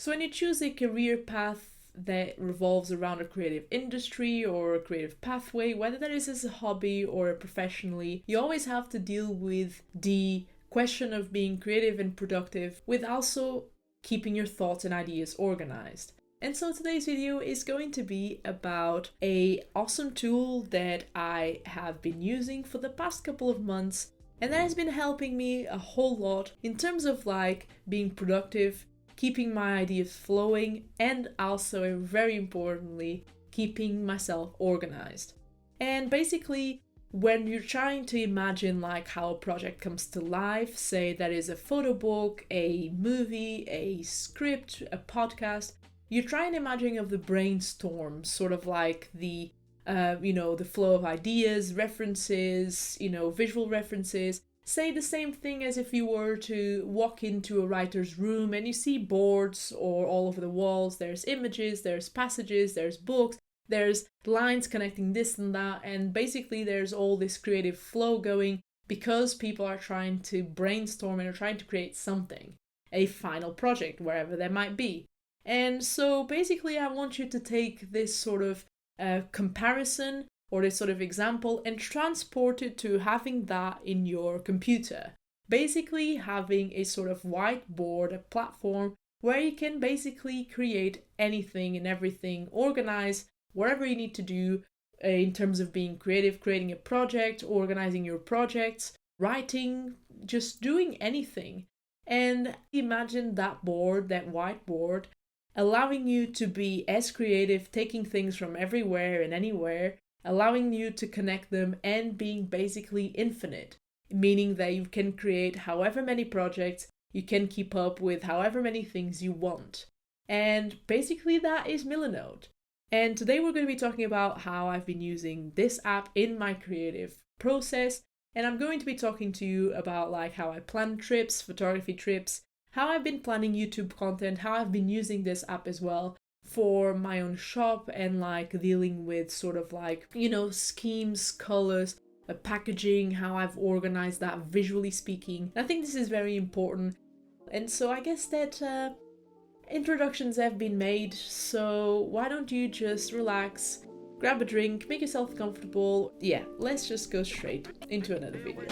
So when you choose a career path that revolves around a creative industry or a creative pathway, whether that is as a hobby or professionally, you always have to deal with the question of being creative and productive with also keeping your thoughts and ideas organized. And so today's video is going to be about a awesome tool that I have been using for the past couple of months, and that has been helping me a whole lot in terms of being productive, keeping my ideas flowing, and also, very importantly, keeping myself organized. And basically, when you're trying to imagine how a project comes to life, say that is a photo book, a movie, a script, a podcast, you try and imagine of the brainstorm, sort of like the the flow of ideas, references, visual references. Say the same thing as if you were to walk into a writer's room and you see boards or all over the walls. There's images, there's passages, there's books, there's lines connecting this and that, and basically there's all this creative flow going because people are trying to brainstorm and are trying to create something, a final project, wherever that might be. And so basically I want you to take this sort of comparison or this sort of example and transport it to having that in your computer. Basically having a sort of whiteboard, a platform where you can basically create anything and everything, organize whatever you need to do in terms of being creative, creating a project, organizing your projects, writing, just doing anything. And imagine that board, that whiteboard, allowing you to be as creative, taking things from everywhere and anywhere, allowing you to connect them, and being basically infinite, meaning that you can create however many projects, you can keep up with however many things you want. And basically that is Milanote. And today we're going to be talking about how I've been using this app in my creative process, and I'm going to be talking to you about how I plan trips, photography trips, how I've been planning YouTube content, how I've been using this app as well for my own shop, and dealing with sort of schemes, colors, packaging, how I've organized that visually speaking. I think this is very important. And so I guess that introductions have been made, so why don't you just relax, grab a drink, make yourself comfortable. Yeah, let's just go straight into another video.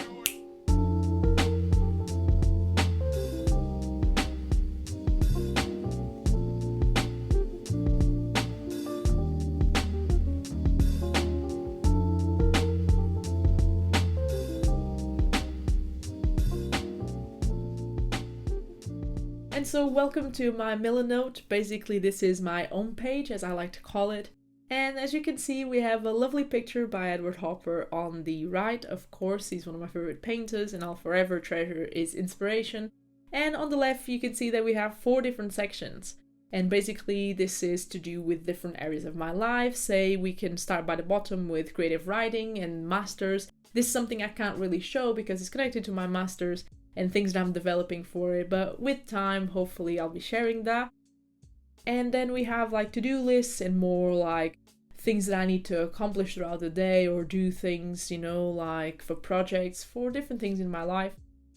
And so welcome to my Milanote. Basically this is my own page, as I like to call it. And as you can see, we have a lovely picture by Edward Hopper on the right. Of course, he's one of my favorite painters and I'll forever treasure his inspiration. And on the left you can see that we have 4 different sections. And basically this is to do with different areas of my life. Say we can start by the bottom with creative writing and masters. This is something I can't really show because it's connected to my masters and things that I'm developing for it, but with time, hopefully I'll be sharing that. And then we have to-do lists and more things that I need to accomplish throughout the day or do things, for projects, for different things in my life.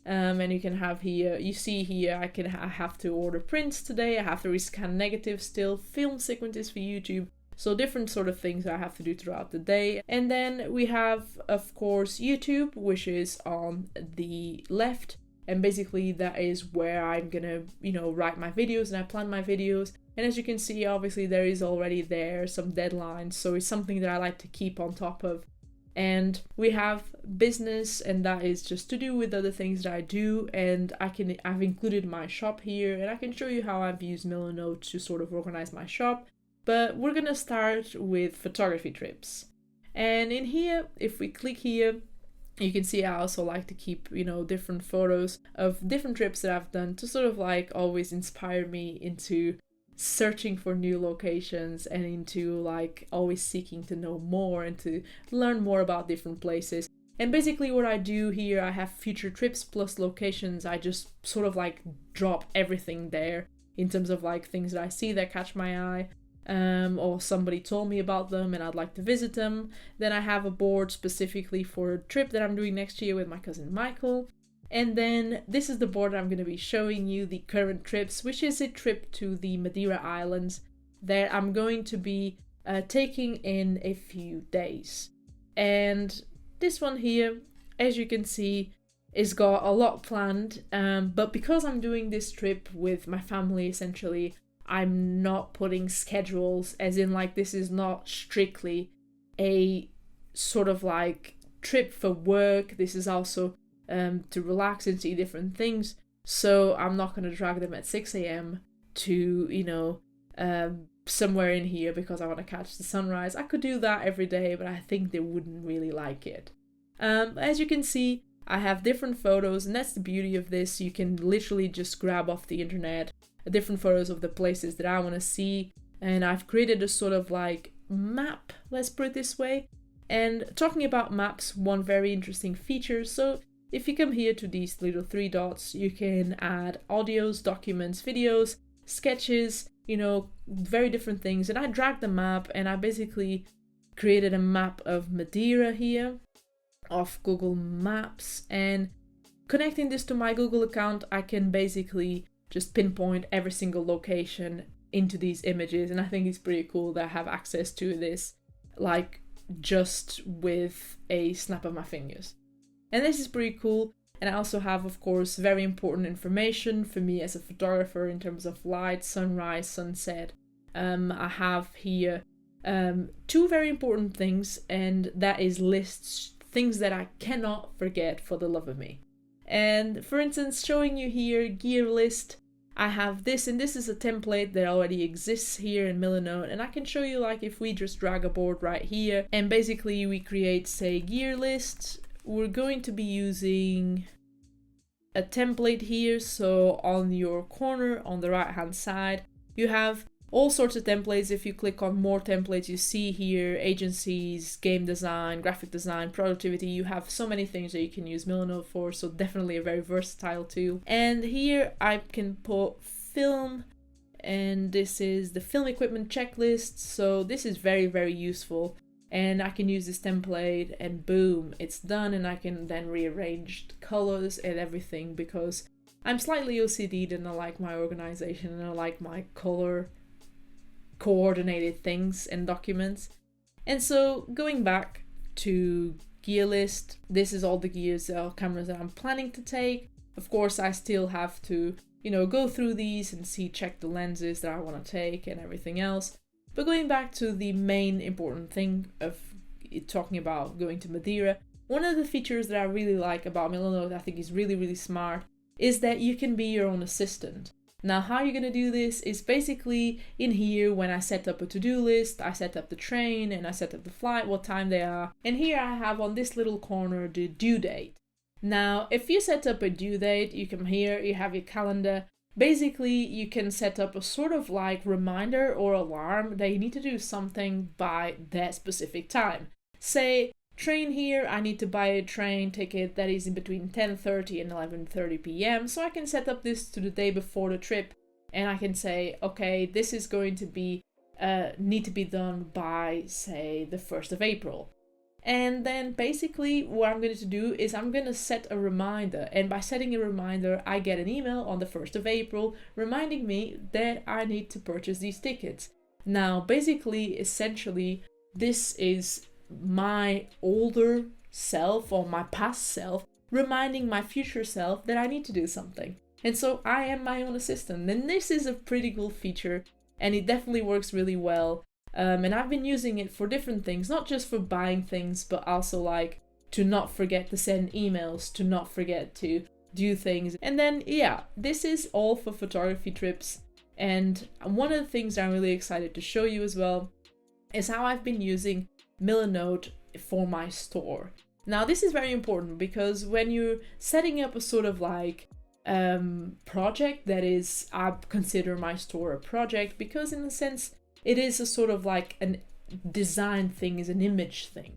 And you can have here, you see here, I have to order prints today, I have to rescan negatives still, film sequences for YouTube. So different sort of things that I have to do throughout the day. And then we have, of course, YouTube, which is on the left. And basically that is where I'm gonna, write my videos and I plan my videos. And as you can see, obviously there is already some deadlines. So it's something that I like to keep on top of. And we have business, and that is just to do with other things that I do. And I've included my shop here, and I can show you how I've used Milanote to sort of organize my shop. But we're gonna start with photography trips. And in here, if we click here, you can see I also like to keep, different photos of different trips that I've done to sort of always inspire me into searching for new locations and into always seeking to know more and to learn more about different places. And basically what I do here, I have future trips plus locations. I just sort of drop everything there in terms of things that I see that catch my eye. Or somebody told me about them and I'd like to visit them. Then I have a board specifically for a trip that I'm doing next year with my cousin Michael. And then this is the board I'm going to be showing you the current trips, which is a trip to the Madeira Islands that I'm going to be taking in a few days. And this one here, as you can see, is got a lot planned, but because I'm doing this trip with my family essentially, I'm not putting schedules, as in like this is not strictly a sort of like trip for work. This is also to relax and see different things. So I'm not going to drag them at 6 a.m. to, you know, somewhere in here because I want to catch the sunrise. I could do that every day, but I think they wouldn't really like it. As you can see, I have different photos, and that's the beauty of this. You can literally just grab off the internet different photos of the places that I want to see, and I've created a sort of like map, let's put it this way. And talking about maps, one very interesting feature, so if you come here to these little 3 dots, you can add audios, documents, videos, sketches, you know, very different things. And I dragged the map and I basically created a map of Madeira here off Google Maps, and connecting this to my Google account, I can basically just pinpoint every single location into these images. And I think it's pretty cool that I have access to this like just with a snap of my fingers. And this is pretty cool. And I also have, of course, very important information for me as a photographer in terms of light, sunrise, sunset. I have here 2 very important things, and that is lists, things that I cannot forget for the love of me. And for instance, showing you here gear list, I have this, and this is a template that already exists here in Milanote, and I can show you like if we just drag a board right here and basically we create, say, gear list. We're going to be using a template here, so on your corner on the right hand side you have all sorts of templates. If you click on more templates, you see here agencies, game design, graphic design, productivity. You have so many things that you can use Milanote for, so definitely a very versatile tool. And here I can put film, and this is the film equipment checklist. So this is very, very useful. And I can use this template and boom, it's done, and I can then rearrange the colors and everything because I'm slightly OCD'd and I like my organization and I like my color coordinated things and documents. And so going back to gear list, this is all the gears, cameras that I'm planning to take. Of course, I still have to, you know, go through these and check the lenses that I want to take and everything else. But going back to the main important thing of talking about going to Madeira, one of the features that I really like about Milanote, I think is really, really smart, is that you can be your own assistant. Now, how you're going to do this is basically in here, when I set up a to-do list, I set up the train and I set up the flight, what time they are. And here I have on this little corner the due date. Now, if you set up a due date, you come here, you have your calendar. Basically, you can set up a sort of like reminder or alarm that you need to do something by that specific time. Say, train here, I need to buy a train ticket that is in between 10:30 and 11:30 p.m. So I can set up this to the day before the trip, and I can say, okay, this is going to be need to be done by, say, the 1st of April. And then basically what I'm going to do is I'm going to set a reminder, and by setting a reminder I get an email on the 1st of April reminding me that I need to purchase these tickets. Now basically, essentially, this is my older self or my past self reminding my future self that I need to do something. And so I am my own assistant, and this is a pretty cool feature, and it definitely works really well. And I've been using it for different things, not just for buying things, but also like to not forget to send emails, to not forget to do things. And then, yeah, this is all for photography trips. And one of the things I'm really excited to show you as well is how I've been using Milanote for my store. Now, this is very important because when you're setting up a sort of like project that is, I consider my store a project because in a sense, it is a sort of like a design thing, is an image thing,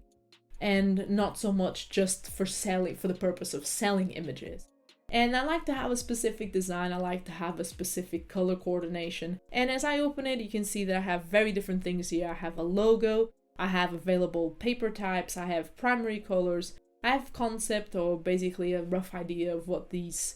and not so much just for selling, for the purpose of selling images. And I like to have a specific design, I like to have a specific color coordination. And as I open it, you can see that I have very different things here. I have a logo, I have available paper types, I have primary colors, I have concept or basically a rough idea of what this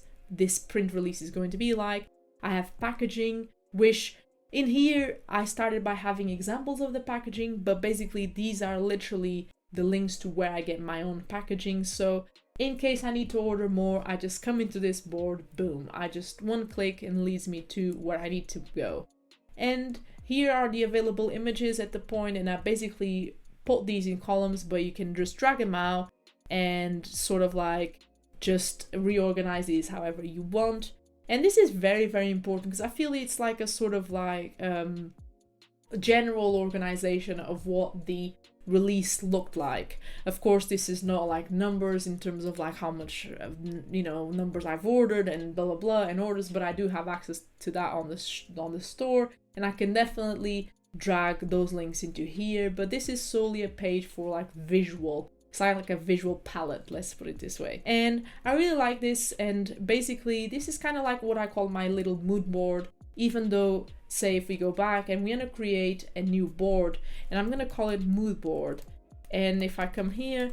print release is going to be like. I have packaging, which in here I started by having examples of the packaging, but basically these are literally the links to where I get my own packaging. So in case I need to order more, I just come into this board, boom, I just one click and leads me to where I need to go. And here are the available images at the point, and I basically put these in columns, but you can just drag them out and sort of like just reorganize these however you want. And this is very, very important because I feel it's like a sort of like general organization of what the release looked like. Of course, this is not like numbers in terms of like how much numbers I've ordered and blah blah blah and orders, but I do have access to that on the store, and I can definitely drag those links into here. But this is solely a page for like visual. It's like a visual palette, let's put it this way. And I really like this, and basically this is kind of like what I call my little mood board, even though, say if we go back and we're gonna create a new board, and I'm gonna call it mood board. And if I come here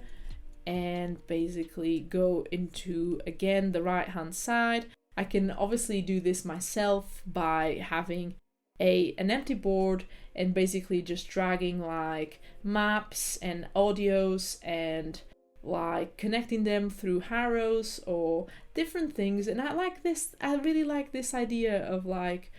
and basically go into, again, the right hand side, I can obviously do this myself by having an empty board and basically just dragging like maps and audios and like connecting them through arrows or different things. And I really like this idea of like,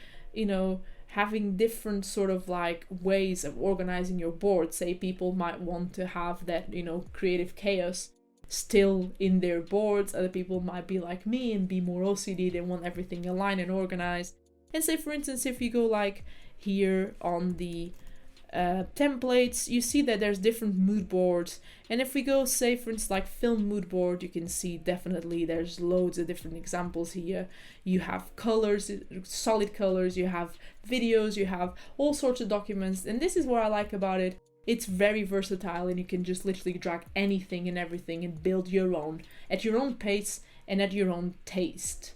having different sort of like ways of organizing your board. Say people might want to have that, creative chaos still in their boards. Other people might be like me and be more OCD. They want everything aligned and organized. And say, for instance, if you go like here on the templates, you see that there's different mood boards. And if we go, say, for instance, like film mood board, you can see definitely there's loads of different examples here. You have colors, solid colors, you have videos, you have all sorts of documents. And this is what I like about it. It's very versatile, and you can just literally drag anything and everything and build your own at your own pace and at your own taste.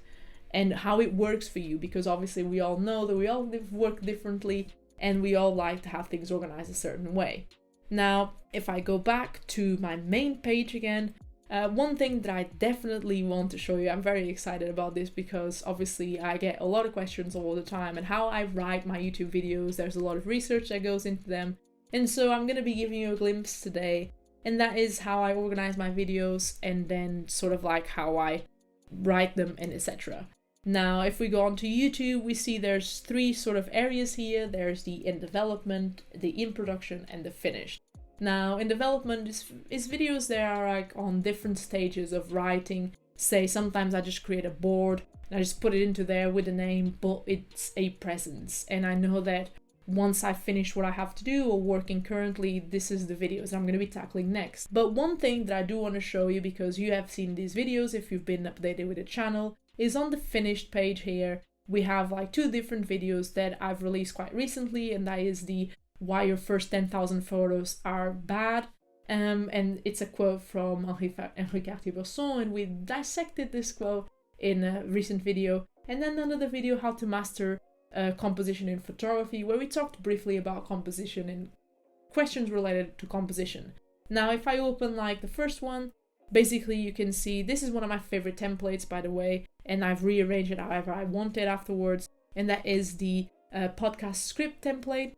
And how it works for you, because obviously we all know that we all work differently and we all like to have things organized a certain way. Now, if I go back to my main page again, one thing that I definitely want to show you, I'm very excited about this because obviously I get a lot of questions all the time, and how I write my YouTube videos, there's a lot of research that goes into them. And so I'm going to be giving you a glimpse today, and that is how I organize my videos and then sort of like how I write them and etc. Now, if we go on to YouTube, we see there's three sort of areas here. There's the in development, the in production, and the finished. Now, in development is videos that are like on different stages of writing. Say, sometimes I just create a board and I just put it into there with a name, but it's a presence. And I know that once I finish what I have to do or working currently, this is the videos I'm going to be tackling next. But one thing that I do want to show you, because you have seen these videos if you've been updated with the channel, is on the finished page here. We have like two different videos that I've released quite recently, and that is the why your first 10,000 photos are bad. And it's a quote from Henri Cartier-Bresson, and we dissected this quote in a recent video. And then another video, how to master composition in photography, where we talked briefly about composition and questions related to composition. Now, if I open like the first one, basically you can see this is one of my favorite templates, by the way, and I've rearranged it however I want it afterwards, and that is the podcast script template.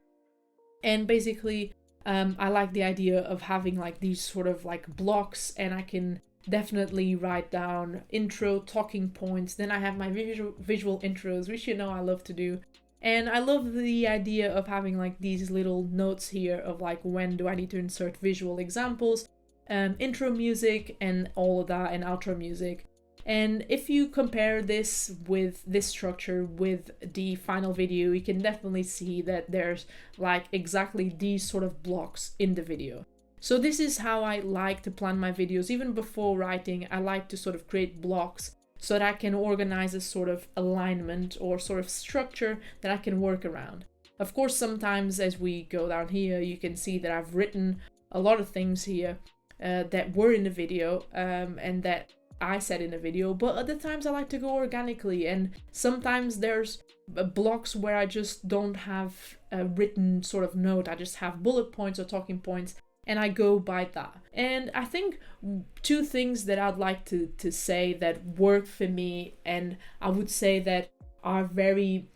And basically I like the idea of having like these sort of like blocks, and I can definitely write down intro, talking points. Then I have my visual intros, which I love to do. And I love the idea of having like these little notes here of like when do I need to insert visual examples, intro music and all of that, and outro music. And if you compare this with this structure with the final video, you can definitely see that there's like exactly these sort of blocks in the video. So this is how I like to plan my videos. Even before writing, I like to sort of create blocks so that I can organize a sort of alignment or sort of structure that I can work around. Of course, sometimes as we go down here, you can see that I've written a lot of things here that were in the video and that I said in the video, but other times I like to go organically, and sometimes there's blocks where I just don't have a written sort of note. I just have bullet points or talking points, and I go by that. And I think two things that I'd like to say that work for me, and I would say that are very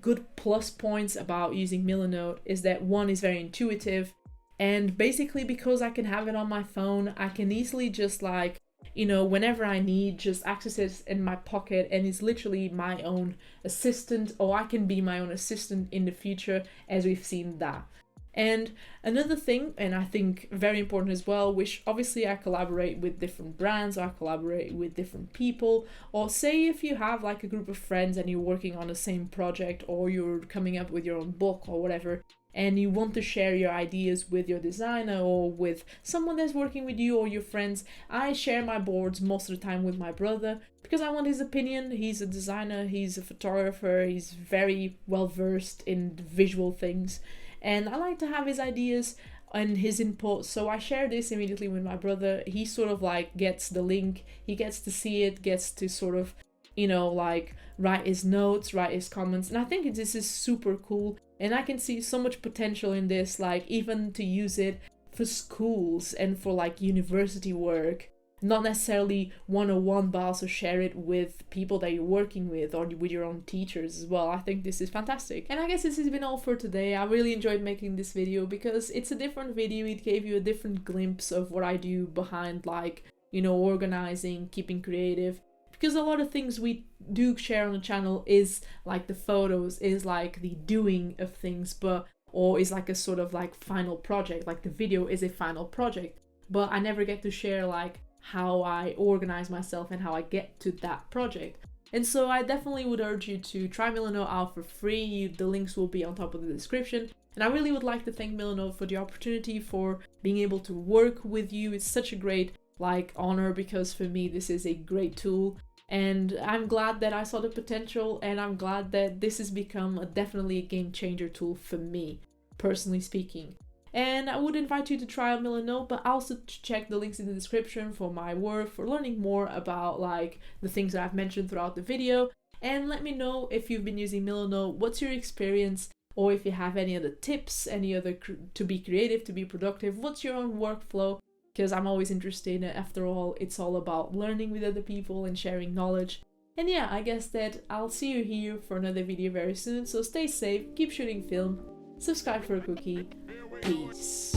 good plus points about using Milanote, is that one is very intuitive, and basically because I can have it on my phone, I can easily just like, you know, whenever I need, just access it in my pocket, and it's literally my own assistant, or I can be my own assistant in the future, as we've seen that. And another thing, and I think very important as well, which obviously I collaborate with different brands, or I collaborate with different people, or say if you have like a group of friends and you're working on the same project, or you're coming up with your own book or whatever, and you want to share your ideas with your designer or with someone that's working with you or your friends. I share my boards most of the time with my brother because I want his opinion. He's a designer, he's a photographer, he's very well versed in visual things, and I like to have his ideas and his input. So I share this immediately with my brother. He sort of like gets the link, he gets to see it, gets to sort of, you know, like write his notes, write his comments, and I think this is super cool. And I can see so much potential in this, like even to use it for schools and for like university work. Not necessarily one-on-one, but also share it with people that you're working with or with your own teachers as well. I think this is fantastic. And I guess this has been all for today. I really enjoyed making this video because it's a different video. It gave you a different glimpse of what I do behind, like, you know, organizing, keeping creative. Because a lot of things we do share on the channel is like the photos, is like the doing of things, but or is like a sort of like final project, like the video is a final project, but I never get to share like how I organize myself and how I get to that project. And so I definitely would urge you to try Milanote out for free. The links will be on top of the description. And I really would like to thank Milanote for the opportunity, for being able to work with you. It's such a great like honor, because for me this is a great tool. And I'm glad that I saw the potential, and I'm glad that this has become definitely a game changer tool for me, personally speaking. And I would invite you to try out Milanote, but also to check the links in the description for my work, for learning more about like the things that I've mentioned throughout the video. And let me know if you've been using Milanote, what's your experience, or if you have any other tips, any other to be creative, to be productive, what's your own workflow? Because I'm always interested. After all, it's all about learning with other people and sharing knowledge. And yeah, I guess that I'll see you here for another video very soon. So stay safe, keep shooting film, subscribe for a cookie. Peace.